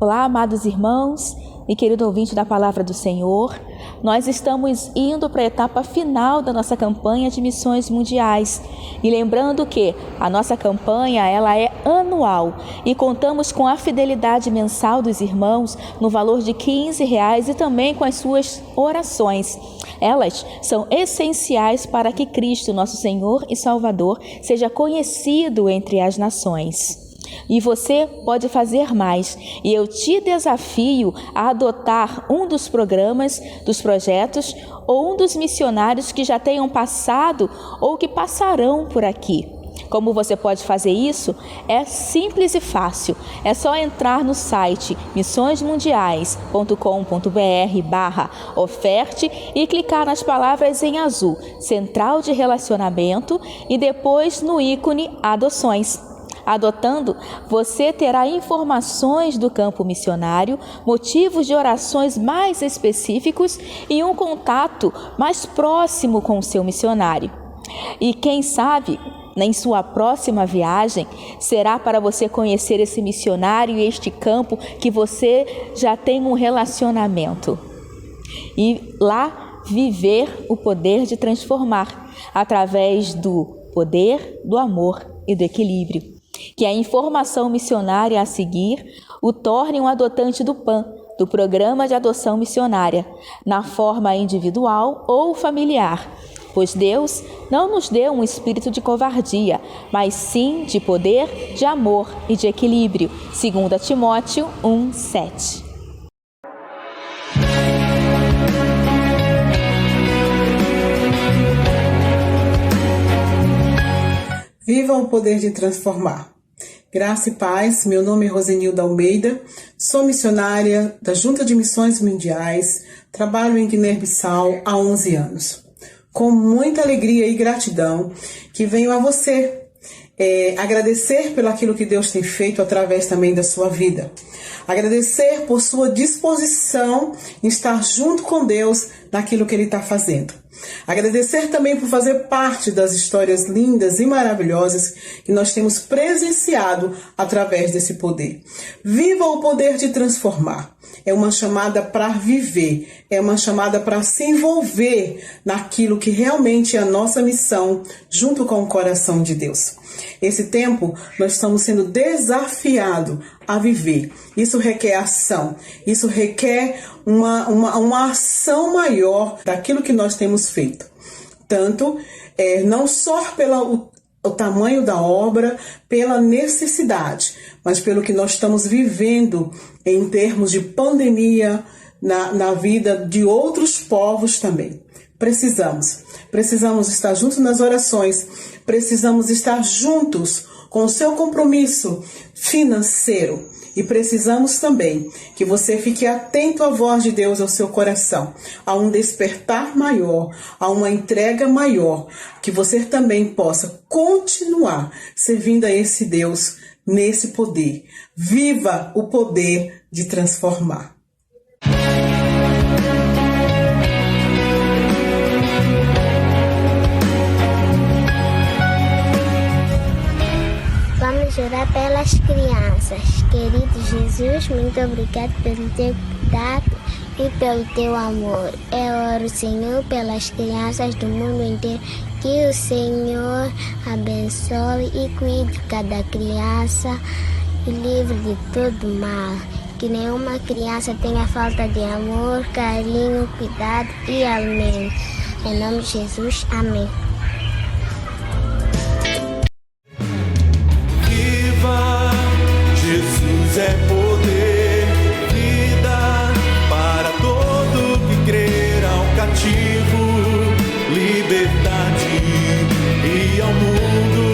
Olá, amados irmãos e querido ouvinte da Palavra do Senhor. Nós estamos indo para a etapa final da nossa campanha de missões mundiais. E lembrando que a nossa campanha ela é anual e contamos com a fidelidade mensal dos irmãos no valor de R$15 e também com as suas orações. Elas são essenciais para que Cristo, nosso Senhor e Salvador, seja conhecido entre as nações. E você pode fazer mais. E eu te desafio a adotar um dos programas, dos projetos ou um dos missionários que já tenham passado ou que passarão por aqui. Como você pode fazer isso? É simples e fácil. É só entrar no site missõesmundiais.com.br/oferte e clicar nas palavras em azul, Central de Relacionamento, e depois no ícone Adoções. Adotando, você terá informações do campo missionário, motivos de orações mais específicos e um contato mais próximo com o seu missionário. E quem sabe, em sua próxima viagem, será para você conhecer esse missionário e este campo que você já tem um relacionamento. E lá viver o poder de transformar, através do poder, do amor e do equilíbrio. Que a informação missionária a seguir o torne um adotante do PAM, do Programa de Adoção Missionária, na forma individual ou familiar, pois Deus não nos deu um espírito de covardia, mas sim de poder, de amor e de equilíbrio, 2 Timóteo 1:7. Viva o poder de transformar. Graça e paz, meu nome é Rosenilda Almeida, sou missionária da Junta de Missões Mundiais, trabalho em Guiné-Bissau há 11 anos. Com muita alegria e gratidão que venho a você agradecer pelo aquilo que Deus tem feito através também da sua vida. Agradecer por sua disposição em estar junto com Deus naquilo que Ele está fazendo. Agradecer também por fazer parte das histórias lindas e maravilhosas que nós temos presenciado através desse poder. Viva o poder de transformar. É uma chamada para viver, é uma chamada para se envolver naquilo que realmente é a nossa missão, junto com o coração de Deus. Esse tempo nós estamos sendo desafiados a viver. Isso requer ação, isso requer uma ação maior daquilo que nós temos feito. Tanto, não só pelo o tamanho da obra, pela necessidade, mas pelo que nós estamos vivendo em termos de pandemia na vida de outros povos também. Precisamos estar juntos nas orações, precisamos estar juntos com o seu compromisso financeiro e precisamos também que você fique atento à voz de Deus ao seu coração, a um despertar maior, a uma entrega maior, que você também possa continuar servindo a esse Deus nesse poder. Viva o poder de transformar. Vamos orar pelas crianças. Querido Jesus, muito obrigado pelo teu cuidado e pelo teu amor. Eu oro, Senhor, pelas crianças do mundo inteiro. Que o Senhor abençoe e cuide de cada criança e livre de todo mal. Que nenhuma criança tenha falta de amor, carinho, cuidado e alimento. Em nome de Jesus, amém. Jesus é poder, vida para todo que crer, ao cativo, liberdade e ao mundo,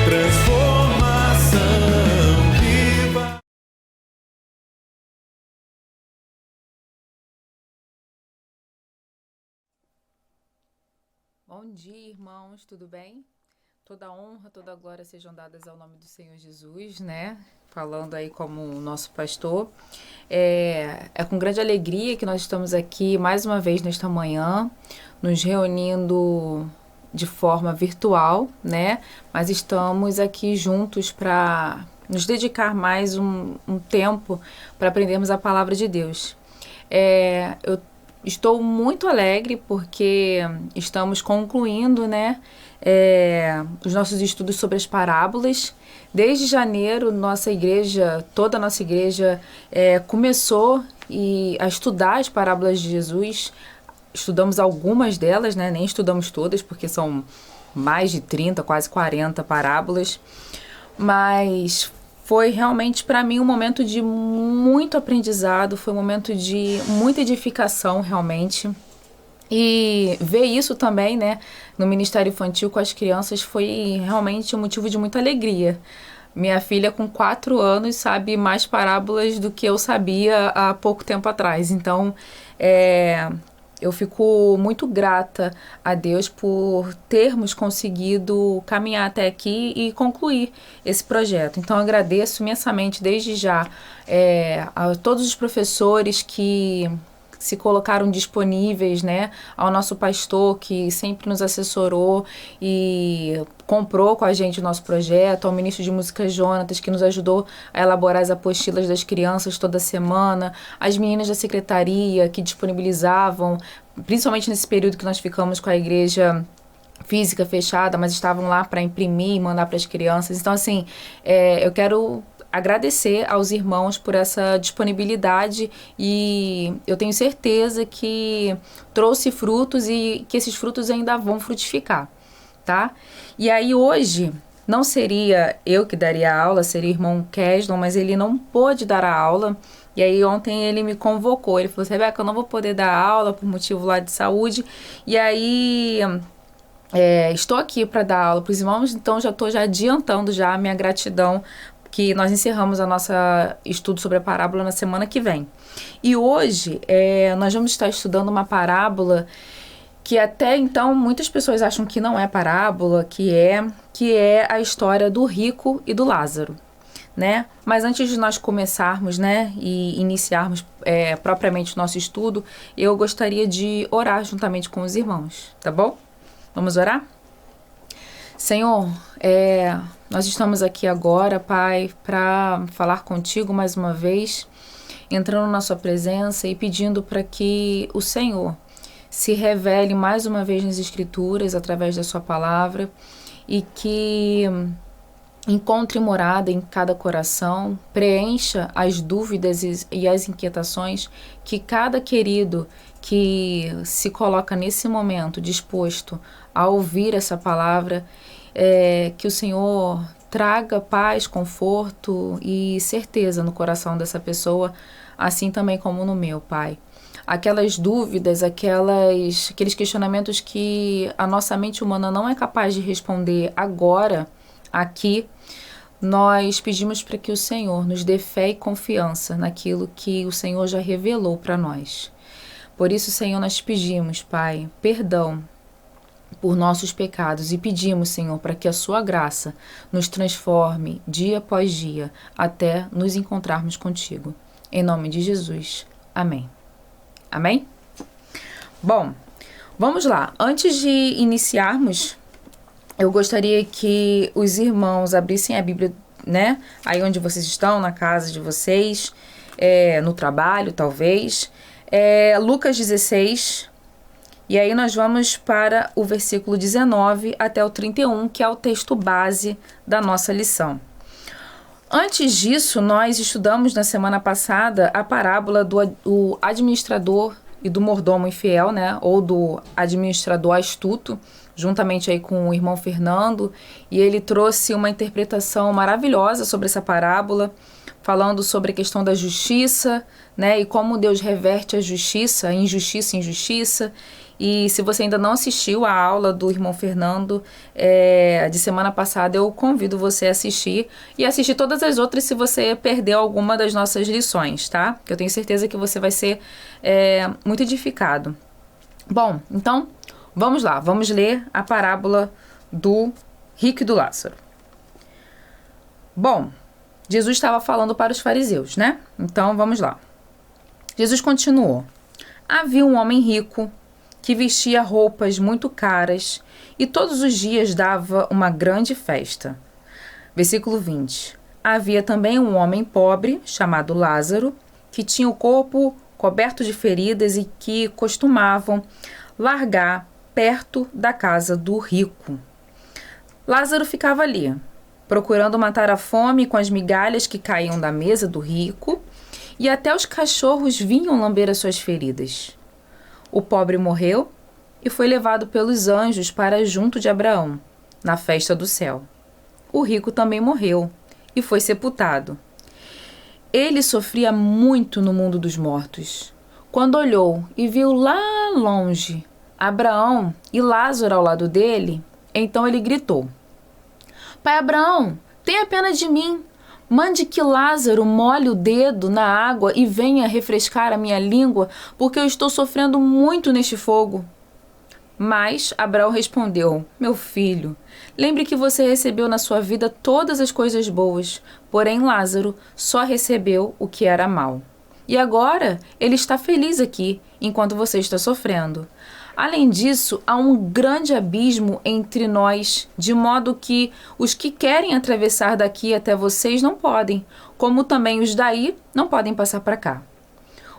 transformação viva. Bom dia, irmãos, tudo bem? Toda honra, toda glória sejam dadas ao nome do Senhor Jesus, né? Falando aí como o nosso pastor. É com grande alegria que nós estamos aqui mais uma vez nesta manhã, nos reunindo de forma virtual, né? Mas estamos aqui juntos para nos dedicar mais um tempo para aprendermos a palavra de Deus. Eu estou muito alegre porque estamos concluindo, né, os nossos estudos sobre as parábolas. Desde janeiro, toda a nossa igreja começou a estudar as parábolas de Jesus. Estudamos algumas delas, né, nem estudamos todas, porque são mais de 30, quase 40 parábolas. Mas foi realmente para mim um momento de muito aprendizado, foi um momento de muita edificação realmente. E ver isso também, né, no Ministério Infantil com as crianças foi realmente um motivo de muita alegria. Minha filha com 4 anos sabe mais parábolas do que eu sabia há pouco tempo atrás. Então, eu fico muito grata a Deus por termos conseguido caminhar até aqui e concluir esse projeto. Então, eu agradeço imensamente desde já a todos os professores que se colocaram disponíveis, né, ao nosso pastor que sempre nos assessorou e comprou com a gente o nosso projeto, ao ministro de música Jonatas, que nos ajudou a elaborar as apostilas das crianças toda semana, as meninas da secretaria que disponibilizavam, principalmente nesse período que nós ficamos com a igreja física fechada, mas estavam lá para imprimir e mandar para as crianças. Então, assim, eu quero agradecer aos irmãos por essa disponibilidade e eu tenho certeza que trouxe frutos e que esses frutos ainda vão frutificar, tá? E aí hoje não seria eu que daria a aula, seria o irmão Keslon, mas ele não pôde dar a aula. E aí ontem ele me convocou, ele falou assim: Rebeca, eu não vou poder dar aula por motivo lá de saúde. E aí estou aqui para dar aula para os irmãos, então já estou adiantando já a minha gratidão, que nós encerramos a nossa estudo sobre a parábola na semana que vem. E hoje nós vamos estar estudando uma parábola que até então muitas pessoas acham que não é parábola, que é a história do rico e do Lázaro, né? Mas antes de nós começarmos, né, e iniciarmos propriamente o nosso estudo, eu gostaria de orar juntamente com os irmãos, tá bom? Vamos orar? Senhor, nós estamos aqui agora, Pai, para falar contigo mais uma vez, entrando na sua presença e pedindo para que o Senhor se revele mais uma vez nas Escrituras, através da sua palavra, e que encontre morada em cada coração, preencha as dúvidas e as inquietações que cada querido que se coloca nesse momento disposto a ouvir essa palavra, que o Senhor traga paz, conforto e certeza no coração dessa pessoa, assim também como no meu, Pai. Aquelas dúvidas, aqueles questionamentos que a nossa mente humana não é capaz de responder agora, aqui, nós pedimos para que o Senhor nos dê fé e confiança naquilo que o Senhor já revelou para nós. Por isso, Senhor, nós pedimos, Pai, perdão por nossos pecados e pedimos, Senhor, para que a sua graça nos transforme dia após dia até nos encontrarmos contigo. Em nome de Jesus. Amém. Amém? Bom, vamos lá. Antes de iniciarmos, eu gostaria que os irmãos abrissem a Bíblia, né? Aí onde vocês estão, na casa de vocês, no trabalho, talvez. Lucas 16. E aí nós vamos para o versículo 19 até o 31, que é o texto base da nossa lição. Antes disso, nós estudamos na semana passada a parábola do administrador e do mordomo infiel, né? Ou do administrador astuto, juntamente aí com o irmão Fernando. E ele trouxe uma interpretação maravilhosa sobre essa parábola, falando sobre a questão da justiça, né? E como Deus reverte a justiça, injustiça em justiça. E se você ainda não assistiu a aula do irmão Fernando de semana passada, eu convido você a assistir e assistir todas as outras se você perdeu alguma das nossas lições, tá? Que eu tenho certeza que você vai ser muito edificado. Bom, então, vamos lá. Vamos ler a parábola do rico e do Lázaro. Bom, Jesus estava falando para os fariseus, né? Então, vamos lá. Jesus continuou. Havia um homem rico que vestia roupas muito caras e todos os dias dava uma grande festa. Versículo 20. havia também um homem pobre, chamado Lázaro, que tinha o corpo coberto de feridas e que costumavam largar perto da casa do rico. Lázaro ficava ali, procurando matar a fome com as migalhas que caíam da mesa do rico, e até os cachorros vinham lamber as suas feridas. O pobre morreu e foi levado pelos anjos para junto de Abraão, na festa do céu. O rico também morreu e foi sepultado. Ele sofria muito no mundo dos mortos. Quando olhou e viu lá longe Abraão e Lázaro ao lado dele, então ele gritou: Pai Abraão, tenha pena de mim. Mande que Lázaro molhe o dedo na água e venha refrescar a minha língua, porque eu estou sofrendo muito neste fogo. Mas Abraão respondeu: Meu filho, lembre que você recebeu na sua vida todas as coisas boas, porém Lázaro só recebeu o que era mal. E agora ele está feliz aqui, enquanto você está sofrendo. Além disso, há um grande abismo entre nós, de modo que os que querem atravessar daqui até vocês não podem, como também os daí não podem passar para cá.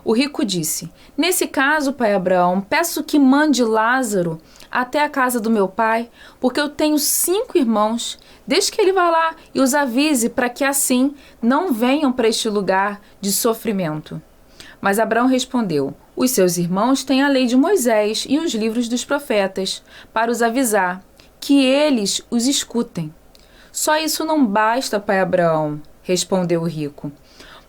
O rico disse: Nesse caso, pai Abraão, peço que mande Lázaro até a casa do meu pai, porque eu tenho 5 irmãos. Deixe que ele vá lá e os avise para que assim não venham para este lugar de sofrimento. Mas Abraão respondeu: Os seus irmãos têm a lei de Moisés e os livros dos profetas, para os avisar, que eles os escutem. Só isso não basta, pai Abraão, respondeu o rico.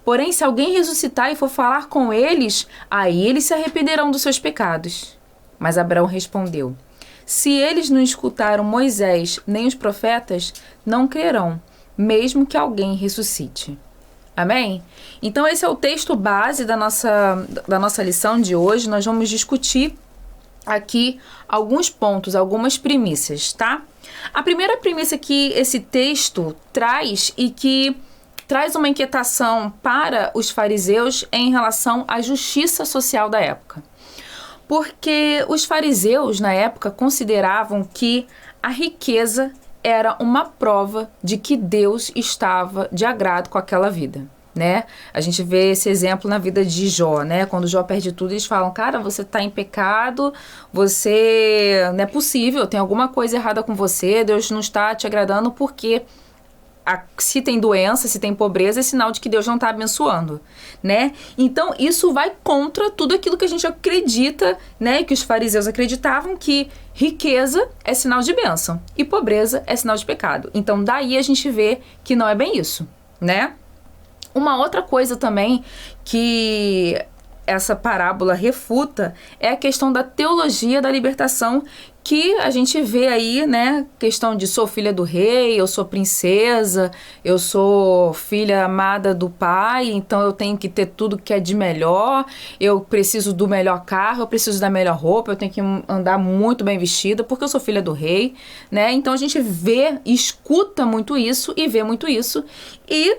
Porém, se alguém ressuscitar e for falar com eles, aí eles se arrependerão dos seus pecados. Mas Abraão respondeu: Se eles não escutaram Moisés nem os profetas, não crerão, mesmo que alguém ressuscite. Amém? Então esse é o texto base da nossa lição de hoje. Nós vamos discutir aqui alguns pontos, algumas premissas, tá? A primeira premissa que esse texto traz e que traz uma inquietação para os fariseus é em relação à justiça social da época. Porque os fariseus, na época, consideravam que a riqueza era uma prova de que Deus estava de agrado com aquela vida, né? A gente vê esse exemplo na vida de Jó, né? Quando Jó perde tudo, eles falam: cara, você está em pecado, você não é possível, tem alguma coisa errada com você, Deus não está te agradando, porque se tem doença, se tem pobreza, é sinal de que Deus não está abençoando, né? Então, isso vai contra tudo aquilo que a gente acredita, né? Que os fariseus acreditavam, que riqueza é sinal de bênção e pobreza é sinal de pecado. Então, daí a gente vê que não é bem isso, né? Uma outra coisa também que essa parábola refuta é a questão da teologia da libertação, que a gente vê aí, né, questão de sou filha do rei, eu sou princesa, eu sou filha amada do pai, então eu tenho que ter tudo que é de melhor, eu preciso do melhor carro, eu preciso da melhor roupa, eu tenho que andar muito bem vestida, porque eu sou filha do rei, né? Então a gente vê, escuta muito isso e vê muito isso, e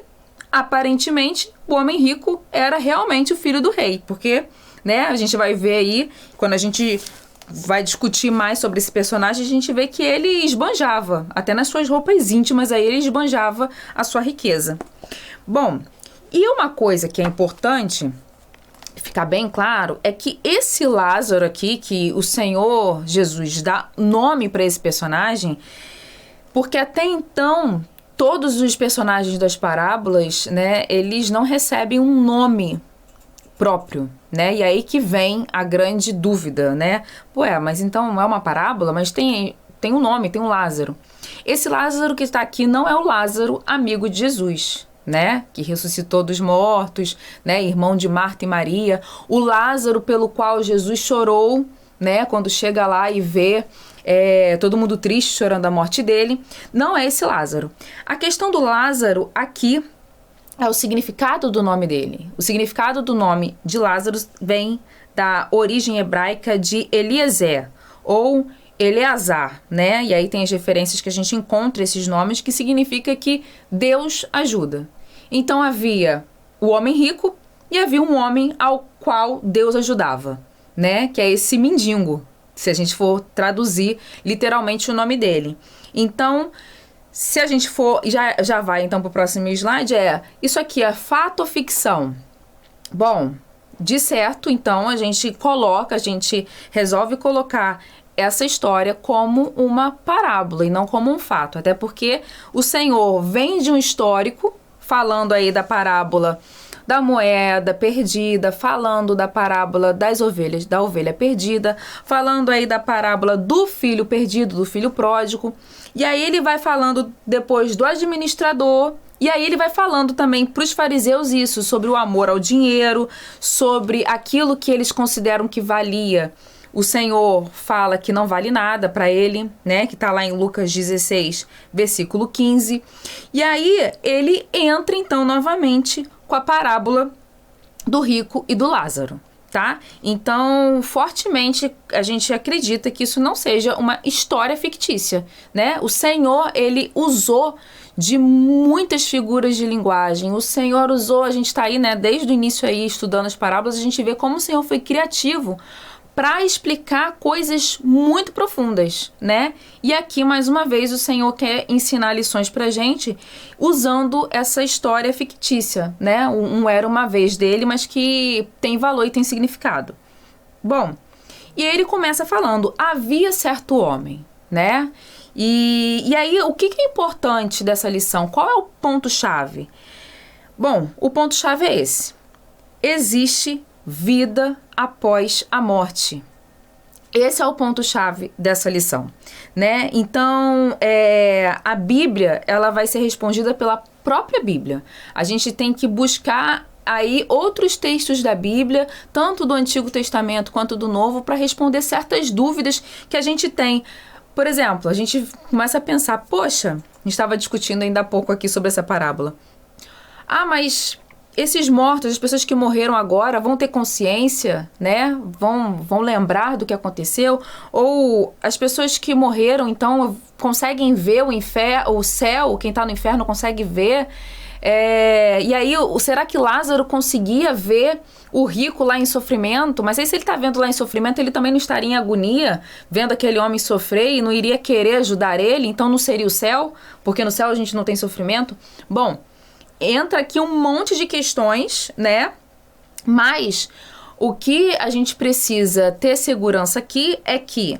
aparentemente o homem rico era realmente o filho do rei, porque, né, a gente vai ver aí, quando a gente vai discutir mais sobre esse personagem, a gente vê que ele esbanjava, até nas suas roupas íntimas, aí ele esbanjava a sua riqueza. Bom, e uma coisa que é importante ficar bem claro é que esse Lázaro aqui, que o Senhor Jesus dá nome para esse personagem, porque até então todos os personagens das parábolas, né, eles não recebem um nome próprio, né? E aí que vem a grande dúvida, né? Ué, mas então é uma parábola, mas tem um nome, tem um Lázaro. Esse Lázaro que está aqui não é o Lázaro amigo de Jesus, né? Que ressuscitou dos mortos, né? Irmão de Marta e Maria. O Lázaro pelo qual Jesus chorou, né? Quando chega lá e vê todo mundo triste, chorando a morte dele. Não é esse Lázaro. A questão do Lázaro aqui é o significado do nome dele. O significado do nome de Lázaro vem da origem hebraica de Eliezer, ou Eleazar, né? E aí tem as referências que a gente encontra esses nomes, que significa que Deus ajuda. Então havia o homem rico e havia um homem ao qual Deus ajudava, né? Que é esse mendigo, se a gente for traduzir literalmente o nome dele. Então, se a gente for, já vai então para o próximo slide, isso aqui é fato ou ficção? Bom, de certo, então, a gente resolve colocar essa história como uma parábola e não como um fato. Até porque o Senhor vem de um histórico, falando aí da parábola da moeda perdida, falando da parábola das ovelhas, da ovelha perdida, falando aí da parábola do filho perdido, do filho pródigo. E aí ele vai falando depois do administrador, e aí ele vai falando também para os fariseus isso, sobre o amor ao dinheiro, sobre aquilo que eles consideram que valia. O Senhor fala que não vale nada para ele, né? Que está lá em Lucas 16, versículo 15. E aí ele entra então novamente com a parábola do rico e do Lázaro, tá? Então, fortemente, a gente acredita que isso não seja uma história fictícia, né? O Senhor, ele usou de muitas figuras de linguagem. O Senhor usou, a gente está aí, né? Desde o início aí, estudando as parábolas, a gente vê como o Senhor foi criativo para explicar coisas muito profundas, né? E aqui, mais uma vez, o Senhor quer ensinar lições pra gente usando essa história fictícia, né? Um era uma vez dele, mas que tem valor e tem significado. Bom, e ele começa falando, havia certo homem, né? E aí, o que é importante dessa lição? Qual é o ponto-chave? Bom, o ponto-chave é esse. Existe vida após a morte. Esse é o ponto-chave dessa lição, né? Então, a Bíblia, ela vai ser respondida pela própria Bíblia. A gente tem que buscar aí outros textos da Bíblia, tanto do Antigo Testamento quanto do Novo, para responder certas dúvidas que a gente tem. Por exemplo, a gente começa a pensar, poxa, a gente estava discutindo ainda há pouco aqui sobre essa parábola. Ah, mas esses mortos, as pessoas que morreram agora, vão ter consciência, né? Vão lembrar do que aconteceu? Ou as pessoas que morreram, então, conseguem ver o céu, quem está no inferno consegue ver? E aí, será que Lázaro conseguia ver o rico lá em sofrimento? Mas aí, se ele está vendo lá em sofrimento, ele também não estaria em agonia, vendo aquele homem sofrer e não iria querer ajudar ele? Então, não seria o céu? Porque no céu a gente não tem sofrimento? Bom, entra aqui um monte de questões, né? Mas o que a gente precisa ter segurança aqui é que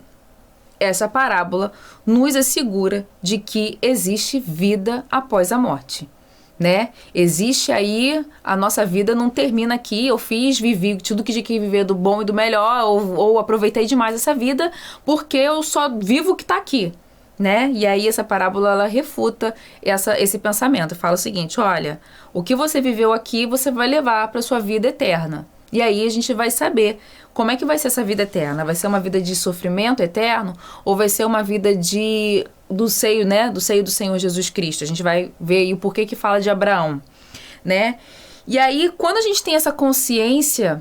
essa parábola nos assegura de que existe vida após a morte, né? Existe aí, a nossa vida não termina aqui, eu vivi tudo que tinha que viver do bom e do melhor, ou aproveitei demais essa vida porque eu só vivo o que está aqui, né? E aí essa parábola, ela refuta esse pensamento, fala o seguinte, olha, o que você viveu aqui, você vai levar para sua vida eterna. E aí a gente vai saber como é que vai ser essa vida eterna. Vai ser uma vida de sofrimento eterno ou vai ser uma vida do seio, né? Do seio do Senhor Jesus Cristo. A gente vai ver aí o porquê que fala de Abraão, né? E aí, quando a gente tem essa consciência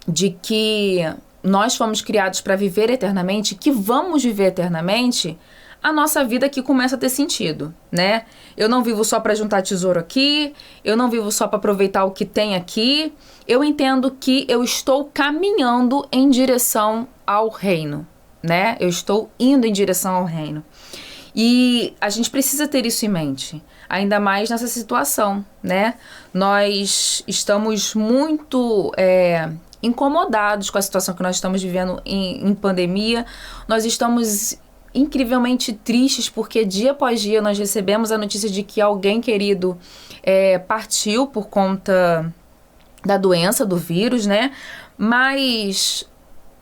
de que nós fomos criados para viver eternamente, que vamos viver eternamente, a nossa vida aqui começa a ter sentido, né? Eu não vivo só para juntar tesouro aqui, eu não vivo só para aproveitar o que tem aqui, eu entendo que eu estou caminhando em direção ao reino, né? Eu estou indo em direção ao reino. E a gente precisa ter isso em mente, ainda mais nessa situação, né? Nós estamos muito incomodados com a situação que nós estamos vivendo em pandemia, nós estamos incrivelmente tristes porque dia após dia nós recebemos a notícia de que alguém querido partiu por conta da doença, do vírus, né? Mas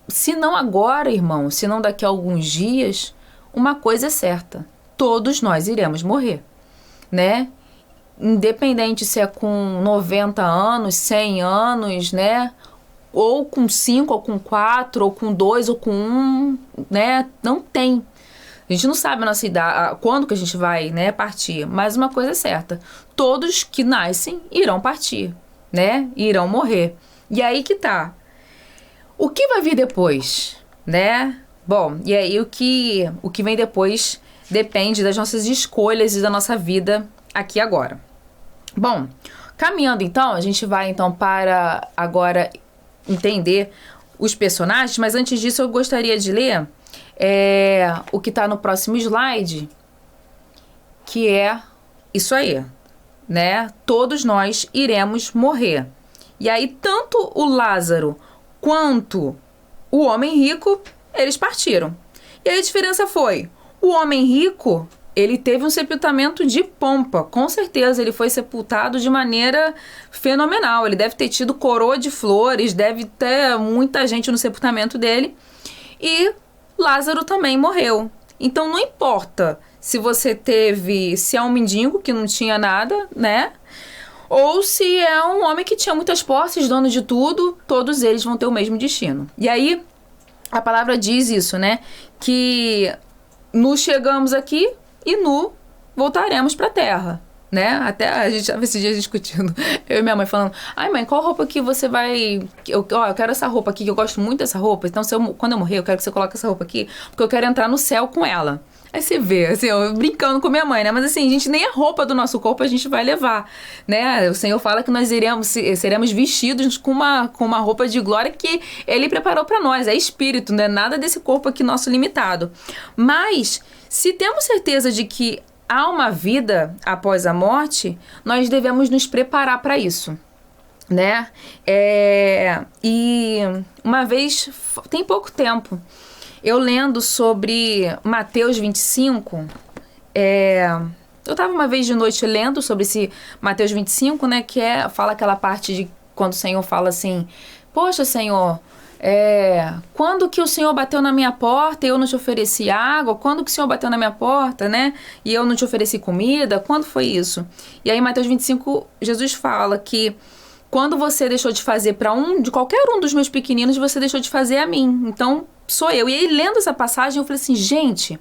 se não agora, irmão, se não daqui a alguns dias, uma coisa é certa, todos nós iremos morrer, né? Independente se é com 90 anos, 100 anos, né? Ou com 5, ou com 4, ou com 2, ou com 1, né? Não tem. A gente não sabe a nossa idade, quando que a gente vai, né, partir. Mas uma coisa é certa, todos que nascem irão partir, né? Irão morrer. E aí que tá. O que vai vir depois, né? Bom, e aí o que vem depois depende das nossas escolhas e da nossa vida aqui agora. Bom, caminhando então, a gente vai então para agora entender os personagens, mas antes disso eu gostaria de ler o que está no próximo slide, que é isso aí, né? Todos nós iremos morrer. E aí, tanto o Lázaro quanto o homem rico, eles partiram. E aí a diferença foi, o homem rico, ele teve um sepultamento de pompa, com certeza, ele foi sepultado de maneira fenomenal, ele deve ter tido coroa de flores, deve ter muita gente no sepultamento dele, e Lázaro também morreu. Então não importa se você teve, se é um mendigo que não tinha nada, né? Ou se é um homem que tinha muitas posses, dono de tudo, todos eles vão ter o mesmo destino. E aí, a palavra diz isso, né? Que nu chegamos aqui e nu voltaremos para a terra, né? Até a gente estava esses dias discutindo, eu e minha mãe falando, ai mãe, qual roupa que você vai... eu quero essa roupa aqui, que eu gosto muito dessa roupa, então quando eu morrer, eu quero que você coloque essa roupa aqui, porque eu quero entrar no céu com ela. Aí você vê, assim, eu brincando com minha mãe, né? Mas assim, a gente nem a roupa do nosso corpo a gente vai levar, né? O Senhor fala que nós seremos vestidos com uma roupa de glória que Ele preparou para nós. É espírito, não é nada desse corpo aqui nosso limitado. Mas, se temos certeza de que há uma vida após a morte, nós devemos nos preparar para isso, né? E uma vez, tem pouco tempo, eu lendo sobre Mateus 25, eu estava uma vez de noite lendo sobre esse Mateus 25, né, que fala aquela parte de quando o Senhor fala assim, poxa, Senhor, quando que o Senhor bateu na minha porta e eu não te ofereci água? Quando que o Senhor bateu na minha porta, né, e eu não te ofereci comida? Quando foi isso? E aí, Mateus 25, Jesus fala que quando você deixou de fazer para de qualquer um dos meus pequeninos, você deixou de fazer a mim. Então, sou eu. E aí, lendo essa passagem, eu falei assim, gente,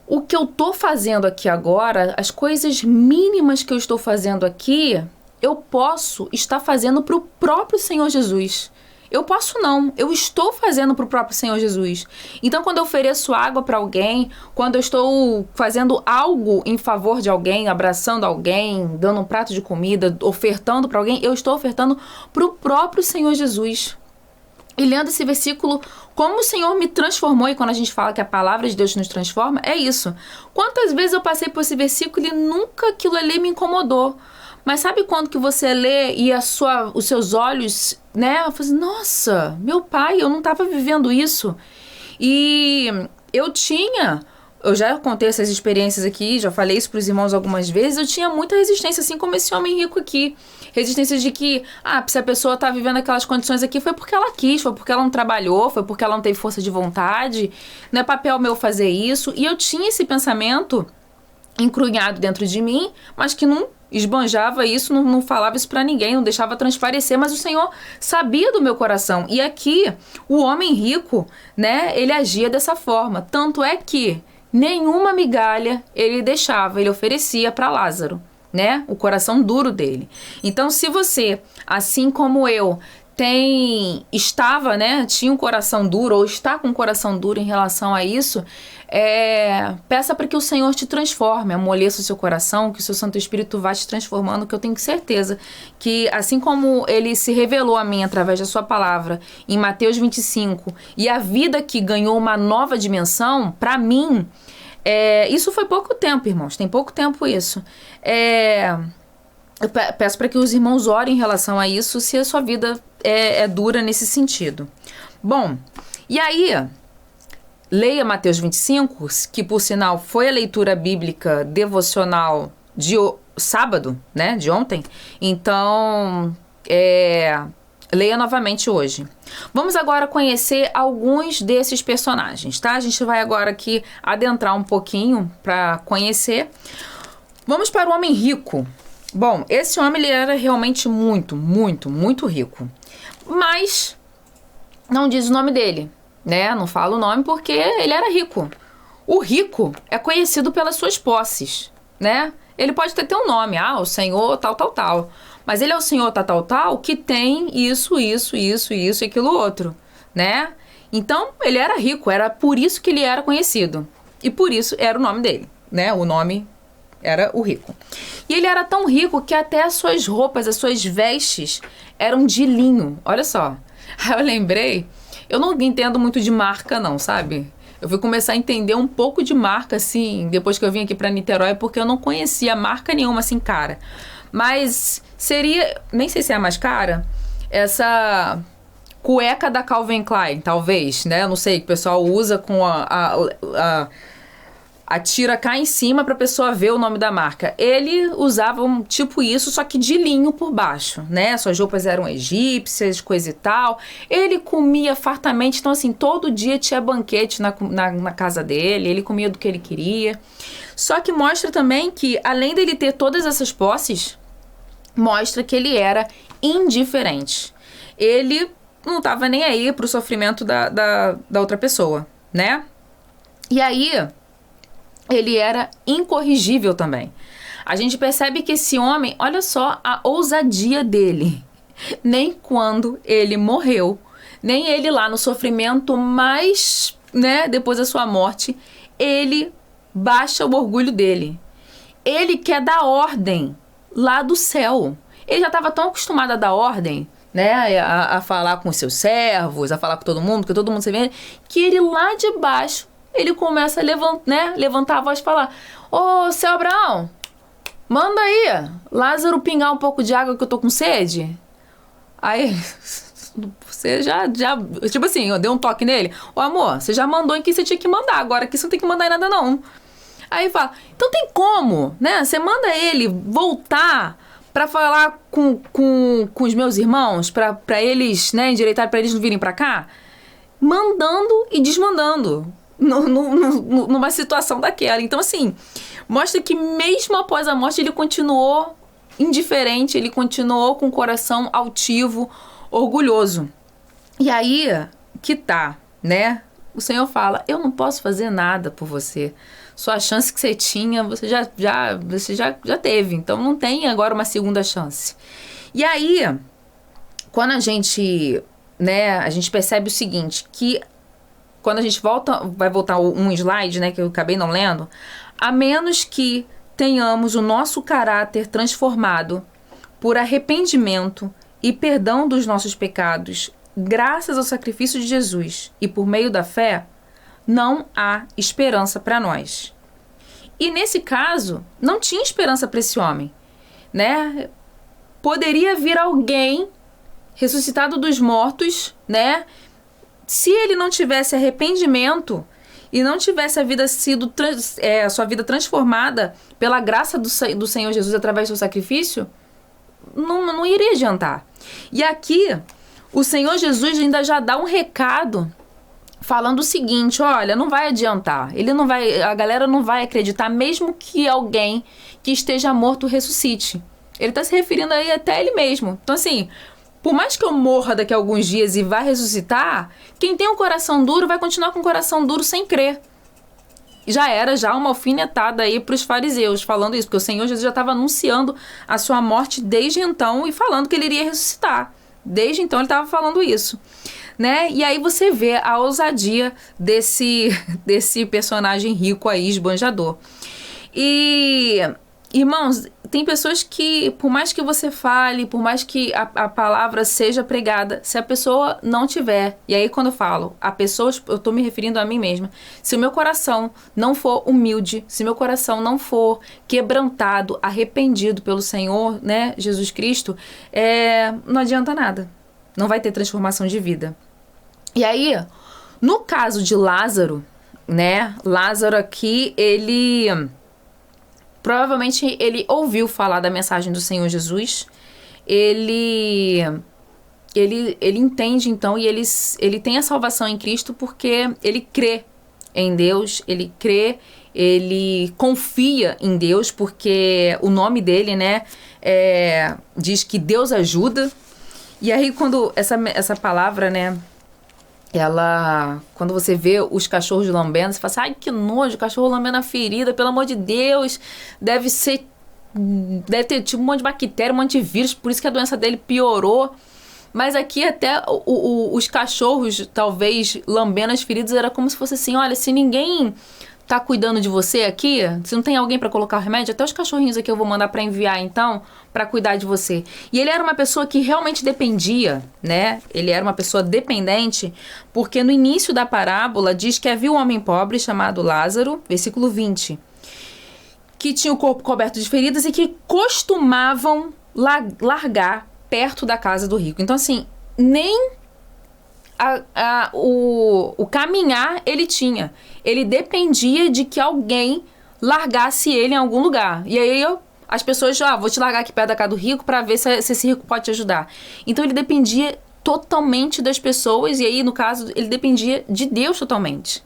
o que eu tô fazendo aqui agora, as coisas mínimas que eu estou fazendo aqui, eu posso estar fazendo para o próprio Senhor Jesus. Eu posso não, eu estou fazendo para o próprio Senhor Jesus. Então, quando eu ofereço água para alguém, quando eu estou fazendo algo em favor de alguém, abraçando alguém, dando um prato de comida, ofertando para alguém, eu estou ofertando para o próprio Senhor Jesus. E lendo esse versículo, como o Senhor me transformou, e quando a gente fala que a palavra de Deus nos transforma, é isso. Quantas vezes eu passei por esse versículo e nunca aquilo ali me incomodou. Mas sabe quando que você lê e os seus olhos, né? Eu falei assim, nossa, meu pai, eu não estava vivendo isso. E eu já contei essas experiências aqui, já falei isso para os irmãos algumas vezes, eu tinha muita resistência, assim como esse homem rico aqui. Resistência de que, se a pessoa tá vivendo aquelas condições aqui, foi porque ela quis, foi porque ela não trabalhou, foi porque ela não teve força de vontade, não é papel meu fazer isso. E eu tinha esse pensamento encrunhado dentro de mim, mas que não esbanjava isso, não falava isso pra ninguém, não deixava transparecer, mas o Senhor sabia do meu coração. E aqui, o homem rico, né, ele agia dessa forma. Tanto é que nenhuma migalha ele deixava, ele oferecia para Lázaro, né, o coração duro dele. Então, se você, assim como eu, tinha um coração duro ou está com um coração duro em relação a isso, peça para que o Senhor te transforme, amoleça o seu coração, que o seu Santo Espírito vá te transformando, que eu tenho certeza que assim como ele se revelou a mim através da sua palavra em Mateus 25 e a vida que ganhou uma nova dimensão, para mim, isso foi pouco tempo, irmãos, tem pouco tempo isso. Eu peço para que os irmãos orem em relação a isso, se a sua vida é dura nesse sentido. Bom, e aí, leia Mateus 25, que por sinal foi a leitura bíblica devocional de sábado, né, de ontem. Então, leia novamente hoje. Vamos agora conhecer alguns desses personagens, tá? A gente vai agora aqui adentrar um pouquinho para conhecer. Vamos para o homem rico. Bom, esse homem ele era realmente muito, muito, muito rico. Mas não diz o nome dele, né? Não fala o nome porque ele era rico. O rico é conhecido pelas suas posses, né? Ele pode ter um nome, o senhor tal, tal, tal. Mas ele é o senhor tal, tal, tal que tem isso e aquilo outro, né? Então, ele era rico, era por isso que ele era conhecido. E por isso era o nome dele, né? O nome era o rico. E ele era tão rico que até as suas roupas, as suas vestes eram de linho. Olha só. Aí eu lembrei, eu não entendo muito de marca não, sabe? Eu fui começar a entender um pouco de marca, assim, depois que eu vim aqui pra Niterói, porque eu não conhecia marca nenhuma, assim, cara. Mas seria, nem sei se é a mais cara, essa cueca da Calvin Klein, talvez, né? Eu não sei, que o pessoal usa com a tira cá em cima pra pessoa ver o nome da marca. Ele usava um tipo isso, só que de linho por baixo, né? Suas roupas eram egípcias, coisa e tal. Ele comia fartamente, então assim, todo dia tinha banquete na casa dele, ele comia do que ele queria. Só que mostra também que, além dele ter todas essas posses, mostra que ele era indiferente. Ele não tava nem aí pro sofrimento da outra pessoa, né? E aí, ele era incorrigível também. A gente percebe que esse homem, olha só a ousadia dele. Nem quando ele morreu, nem ele lá no sofrimento mais, né, depois da sua morte, ele baixa o orgulho dele. Ele quer dar ordem lá do céu. Ele já estava tão acostumado a dar ordem, né, a falar com os seus servos, a falar com todo mundo, que todo mundo se vê, que ele lá de baixo, ele começa a levantar a voz e falar: ô, seu Abraão, manda aí, Lázaro pingar um pouco de água que eu tô com sede. Aí, você já tipo assim, eu dei um toque nele. Ô, amor, você já mandou em que você tinha que mandar, agora aqui você não tem que mandar em nada não. Aí fala: então tem como, né? Você manda ele voltar pra falar com os meus irmãos, pra eles, né, endireitar, pra eles não virem pra cá? Mandando e desmandando. Numa situação daquela. Então, assim, mostra que mesmo após a morte ele continuou indiferente, ele continuou com o coração altivo, orgulhoso. E aí que tá, né? O Senhor fala: eu não posso fazer nada por você. Sua chance que você tinha, você já teve. Então não tem agora uma segunda chance. E aí, quando a gente percebe o seguinte, que quando a gente vai voltar um slide, né, que eu acabei não lendo, a menos que tenhamos o nosso caráter transformado por arrependimento e perdão dos nossos pecados, graças ao sacrifício de Jesus e por meio da fé, não há esperança para nós. E nesse caso, não tinha esperança para esse homem, né? Poderia vir alguém ressuscitado dos mortos, né? Se ele não tivesse arrependimento e não tivesse a sua vida transformada pela graça do Senhor Jesus através do seu sacrifício, não iria adiantar. E aqui, o Senhor Jesus ainda já dá um recado falando o seguinte: olha, não vai adiantar. A galera não vai acreditar, mesmo que alguém que esteja morto ressuscite. Ele está se referindo aí até ele mesmo. Então, assim, por mais que eu morra daqui a alguns dias e vá ressuscitar, quem tem um coração duro vai continuar com o coração duro sem crer. Já era uma alfinetada aí para os fariseus falando isso, porque o Senhor Jesus já estava anunciando a sua morte desde então e falando que ele iria ressuscitar. Desde então ele estava falando isso, né? E aí você vê a ousadia desse personagem rico aí, esbanjador. E, irmãos, tem pessoas que, por mais que você fale, por mais que a palavra seja pregada, se a pessoa não tiver, e aí quando eu falo a pessoas, eu tô me referindo a mim mesma, se o meu coração não for humilde, se meu coração não for quebrantado, arrependido pelo Senhor, né, Jesus Cristo, não adianta nada. Não vai ter transformação de vida. E aí, no caso de Lázaro, né, Lázaro aqui, provavelmente ele ouviu falar da mensagem do Senhor Jesus, ele entende então, e ele tem a salvação em Cristo porque ele crê em Deus, ele confia em Deus, porque o nome dele, né, diz que Deus ajuda. E aí quando essa palavra, né, quando você vê os cachorros lambendo, você fala assim: ai, que nojo, cachorro lambendo a ferida, pelo amor de Deus, deve ter tipo um monte de bactéria, um monte de vírus, por isso que a doença dele piorou. Mas aqui até os cachorros, talvez, lambendo as feridas, era como se fosse assim: olha, se ninguém tá cuidando de você aqui? Se não tem alguém para colocar o remédio, até os cachorrinhos aqui eu vou mandar para enviar, então, para cuidar de você. E ele era uma pessoa que realmente dependia, né? Ele era uma pessoa dependente, porque no início da parábola diz que havia um homem pobre chamado Lázaro, versículo 20, que tinha o corpo coberto de feridas e que costumavam largar perto da casa do rico. Então, assim, nem o caminhar ele tinha. Ele dependia de que alguém largasse ele em algum lugar. E aí as pessoas, vou te largar aqui perto da casa do rico para ver se esse rico pode te ajudar. Então ele dependia totalmente das pessoas, e aí no caso ele dependia de Deus totalmente,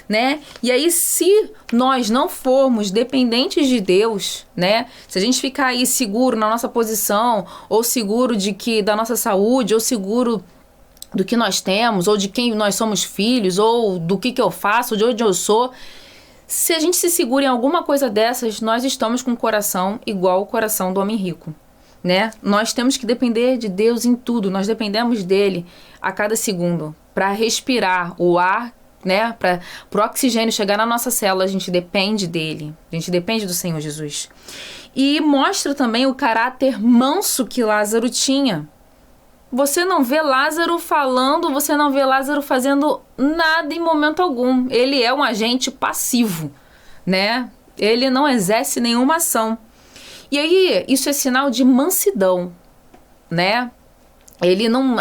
né? E aí, se nós não formos dependentes de Deus, né? Se a gente ficar aí seguro na nossa posição, ou seguro da nossa saúde, ou seguro do que nós temos, ou de quem nós somos filhos, ou do que eu faço, de onde eu sou, se a gente se segura em alguma coisa dessas, nós estamos com o coração igual o coração do homem rico, né? Nós temos que depender de Deus em tudo, nós dependemos dele a cada segundo, para respirar o ar, né? Para o oxigênio chegar na nossa célula, a gente depende dele, a gente depende do Senhor Jesus. E mostra também o caráter manso que Lázaro tinha. Você não vê Lázaro falando, você não vê Lázaro fazendo nada em momento algum. Ele é um agente passivo, né? Ele não exerce nenhuma ação. E aí, isso é sinal de mansidão, né? Ele não,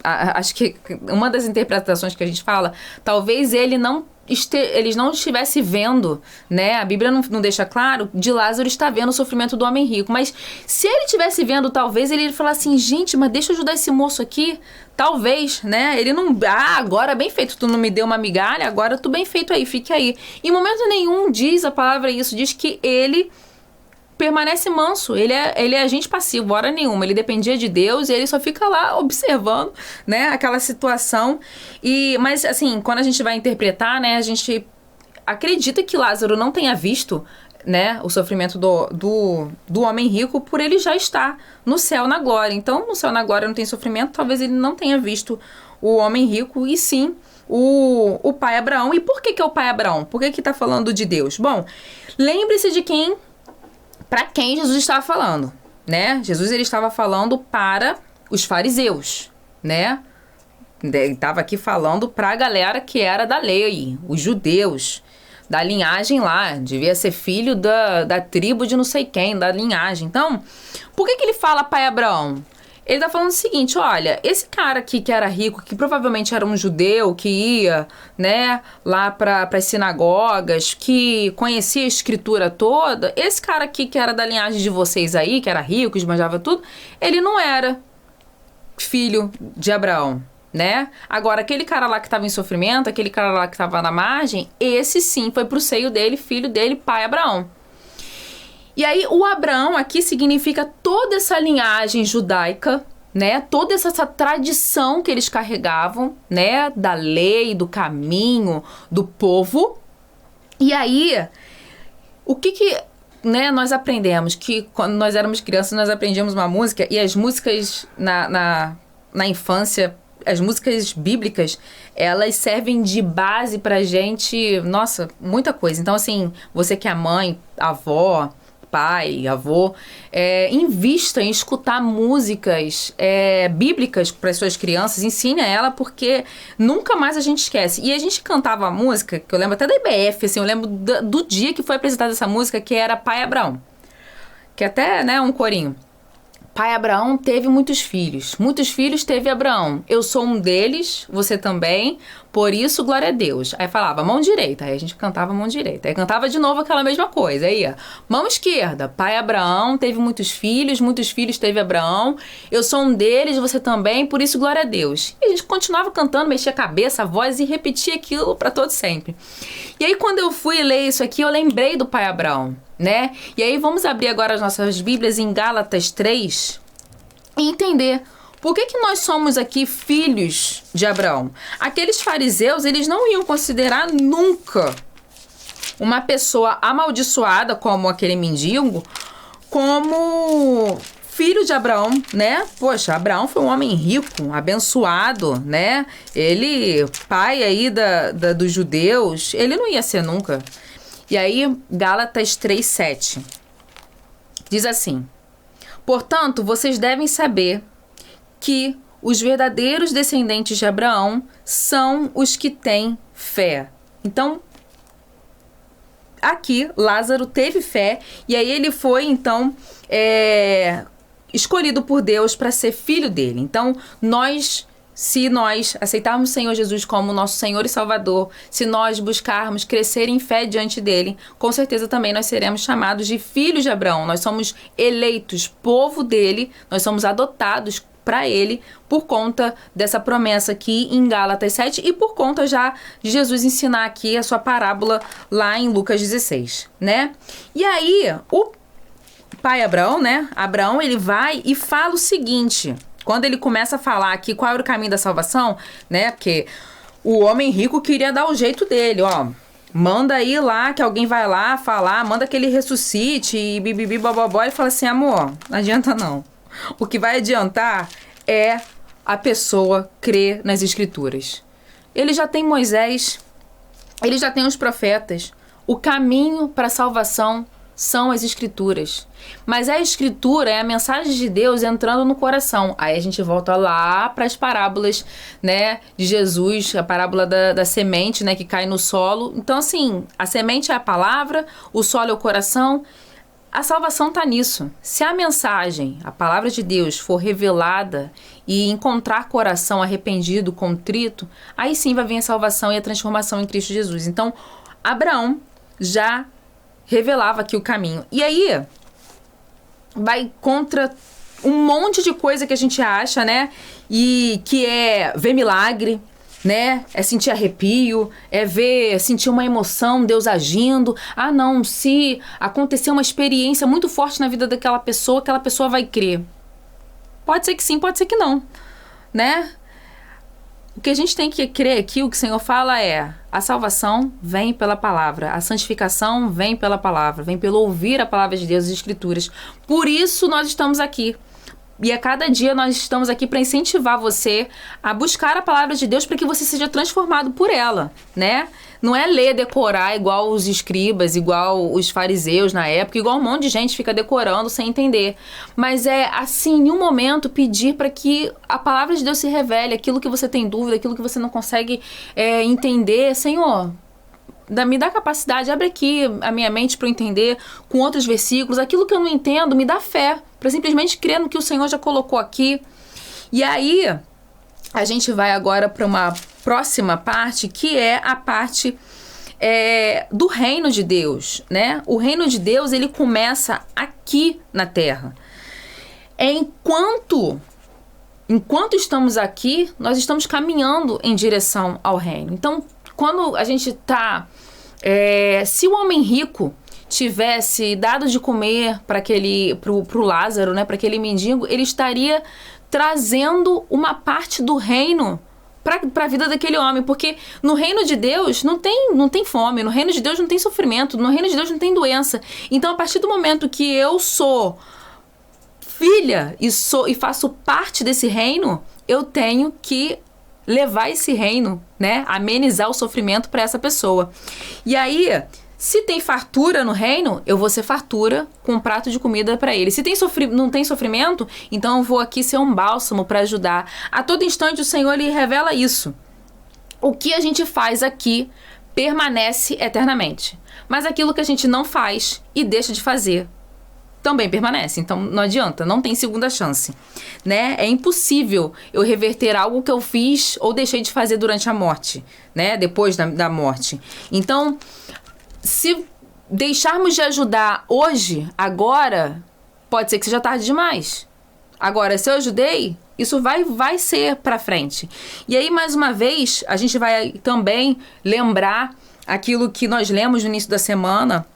acho que uma das interpretações que a gente fala, talvez ele não estivesse vendo, né? A Bíblia não deixa claro, de Lázaro estar vendo o sofrimento do homem rico, mas se ele estivesse vendo, talvez ele ia falar assim, gente, mas deixa eu ajudar esse moço aqui, talvez, né? Ele não, agora bem feito, tu não me deu uma migalha, agora tu bem feito aí, fique aí. Em momento nenhum diz a palavra isso, diz que ele permanece manso, ele é agente passivo, hora nenhuma, ele dependia de Deus e ele só fica lá observando, né, aquela situação. Mas assim, quando a gente vai interpretar, né, a gente acredita que Lázaro não tenha visto, né, o sofrimento do homem rico por ele já estar no céu na glória. Então, no céu na glória não tem sofrimento, talvez ele não tenha visto o homem rico e sim o pai Abraão. E por que é o pai Abraão? Por que tá falando de Deus? Bom, lembre-se de para quem Jesus estava falando, né? Jesus ele estava falando para os fariseus, né? Ele estava aqui falando para a galera que era da lei, os judeus, da linhagem lá, devia ser filho da tribo de não sei quem, da linhagem. Então, por que ele fala pai Abraão? Ele tá falando o seguinte, olha, esse cara aqui que era rico, que provavelmente era um judeu, que ia, né, lá para as sinagogas, que conhecia a escritura toda, esse cara aqui que era da linhagem de vocês aí, que era rico, que esbanjava tudo, ele não era filho de Abraão, né? Agora, aquele cara lá que estava em sofrimento, aquele cara lá que estava na margem, esse sim foi pro seio dele, filho dele, pai Abraão. E aí, o Abraão aqui significa toda essa linhagem judaica, né? Toda essa tradição que eles carregavam, né? Da lei, do caminho, do povo. E aí, o que né, nós aprendemos? Que quando nós éramos crianças, nós aprendíamos uma música, e as músicas na infância, as músicas bíblicas, elas servem de base pra gente, nossa, muita coisa. Então, assim, você que é mãe, avó, pai, avô, invista em escutar músicas bíblicas para as suas crianças, ensine a ela, porque nunca mais a gente esquece. E a gente cantava a música, que eu lembro até da IBF, assim, eu lembro do dia que foi apresentada essa música, que era Pai Abraão, que até, né, um corinho. Pai Abraão teve muitos filhos teve Abraão. Eu sou um deles, você também, por isso, glória a Deus. Aí falava, mão direita, aí a gente cantava mão direita. Aí cantava de novo aquela mesma coisa, aí, ó, mão esquerda, pai Abraão teve muitos filhos teve Abraão. Eu sou um deles, você também, por isso, glória a Deus. E a gente continuava cantando, mexia a cabeça, a voz e repetia aquilo para todo sempre. E aí, quando eu fui ler isso aqui, eu lembrei do pai Abraão, né? E aí vamos abrir agora as nossas Bíblias em Gálatas 3 e entender por que nós somos aqui filhos de Abraão. Aqueles fariseus, eles não iam considerar nunca uma pessoa amaldiçoada como aquele mendigo como filho de Abraão, né? Poxa, Abraão foi um homem rico, abençoado, né? Ele, pai aí dos judeus, ele não ia ser nunca. E aí, Gálatas 3:7 diz assim: portanto, vocês devem saber que os verdadeiros descendentes de Abraão são os que têm fé. Então, aqui, Lázaro teve fé, e aí ele foi, então, escolhido por Deus para ser filho dele. Então, se nós aceitarmos o Senhor Jesus como nosso Senhor e Salvador, se nós buscarmos crescer em fé diante dele, com certeza também nós seremos chamados de filhos de Abraão. Nós somos eleitos, povo dele, nós somos adotados para ele por conta dessa promessa aqui em Gálatas 7 e por conta já de Jesus ensinar aqui a sua parábola lá em Lucas 16, né? E aí, o pai Abraão, né? Abraão, ele vai e fala o seguinte, quando ele começa a falar aqui qual era o caminho da salvação, né? Porque o homem rico queria dar o jeito dele, ó. Manda aí lá, que alguém vai lá falar, manda que ele ressuscite e bibibi, bobobó. Ele fala assim, amor, não adianta não. O que vai adiantar é a pessoa crer nas escrituras. Ele já tem Moisés, ele já tem os profetas. O caminho para a salvação são as escrituras. Mas a escritura é a mensagem de Deus entrando no coração. Aí a gente volta lá para as parábolas, né, de Jesus, a parábola da semente, né, que cai no solo. Então, assim, a semente é a palavra, o solo é o coração. A salvação está nisso. Se a mensagem, a palavra de Deus, for revelada e encontrar coração arrependido, contrito, aí sim vai vir a salvação e a transformação em Cristo Jesus. Então, Abraão já revelava aqui o caminho. E aí, vai contra um monte de coisa que a gente acha, né? E que é ver milagre, né? É sentir arrepio, sentir uma emoção, Deus agindo. Ah, não, se acontecer uma experiência muito forte na vida daquela pessoa, aquela pessoa vai crer. Pode ser que sim, pode ser que não, né? O que a gente tem que crer aqui, o que o Senhor fala é: a salvação vem pela palavra, a santificação vem pela palavra, vem pelo ouvir a palavra de Deus, as escrituras. Por isso nós estamos aqui. E a cada dia nós estamos aqui para incentivar você a buscar a palavra de Deus para que você seja transformado por ela, né? Não é ler, decorar igual os escribas, igual os fariseus na época, igual um monte de gente fica decorando sem entender. Mas é assim, em um momento, pedir para que a palavra de Deus se revele, aquilo que você tem dúvida, aquilo que você não consegue entender. Senhor, me dá capacidade, abre aqui a minha mente para eu entender com outros versículos. Aquilo que eu não entendo, me dá fé para simplesmente crer no que o Senhor já colocou aqui. E aí, a gente vai agora para uma próxima parte, que é a parte do reino de Deus, né? O reino de Deus, ele começa aqui na terra. Enquanto estamos aqui, nós estamos caminhando em direção ao reino. Então, quando a gente está... se o homem rico tivesse dado de comer pro Lázaro, né, para aquele mendigo, ele estaria trazendo uma parte do reino para a vida daquele homem, porque no reino de Deus não tem fome, no reino de Deus não tem sofrimento, no reino de Deus não tem doença. Então, a partir do momento que eu sou filha e faço parte desse reino, eu tenho que levar esse reino, né, amenizar o sofrimento para essa pessoa. E aí, se tem fartura no reino, eu vou ser fartura com um prato de comida para ele. Se não tem sofrimento, então eu vou aqui ser um bálsamo para ajudar. A todo instante o Senhor, ele revela isso. O que a gente faz aqui permanece eternamente. Mas aquilo que a gente não faz e deixa de fazer também permanece. Então não adianta, não tem segunda chance, né? É impossível eu reverter algo que eu fiz ou deixei de fazer durante a morte, né? Depois da morte. Então, se deixarmos de ajudar hoje, agora, pode ser que seja tarde demais. Agora, se eu ajudei, isso vai ser para frente. E aí, mais uma vez, a gente vai também lembrar aquilo que nós lemos no início da semana,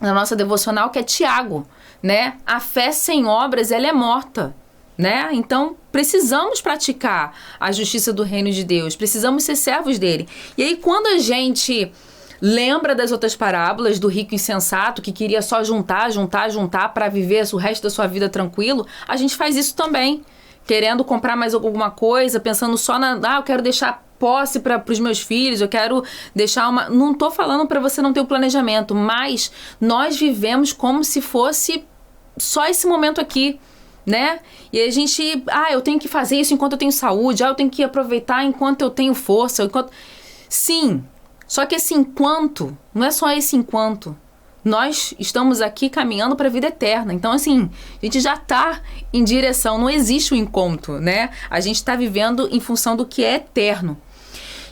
na nossa devocional, que é Tiago, né? A fé sem obras, ela é morta, né? Então, precisamos praticar a justiça do reino de Deus, precisamos ser servos dele. E aí, quando a gente lembra das outras parábolas do rico insensato que queria só juntar para viver o resto da sua vida tranquilo. A gente faz isso também, querendo comprar mais alguma coisa, pensando só eu quero deixar posse para os meus filhos, eu quero deixar uma... Não tô falando para você não ter o planejamento, mas nós vivemos como se fosse só esse momento aqui, né? E a gente, eu tenho que fazer isso enquanto eu tenho saúde, eu tenho que aproveitar enquanto eu tenho força, Sim, só que esse enquanto, não é só esse enquanto. Nós estamos aqui caminhando para a vida eterna. Então, assim, a gente já está em direção, não existe o encontro, né? A gente está vivendo em função do que é eterno.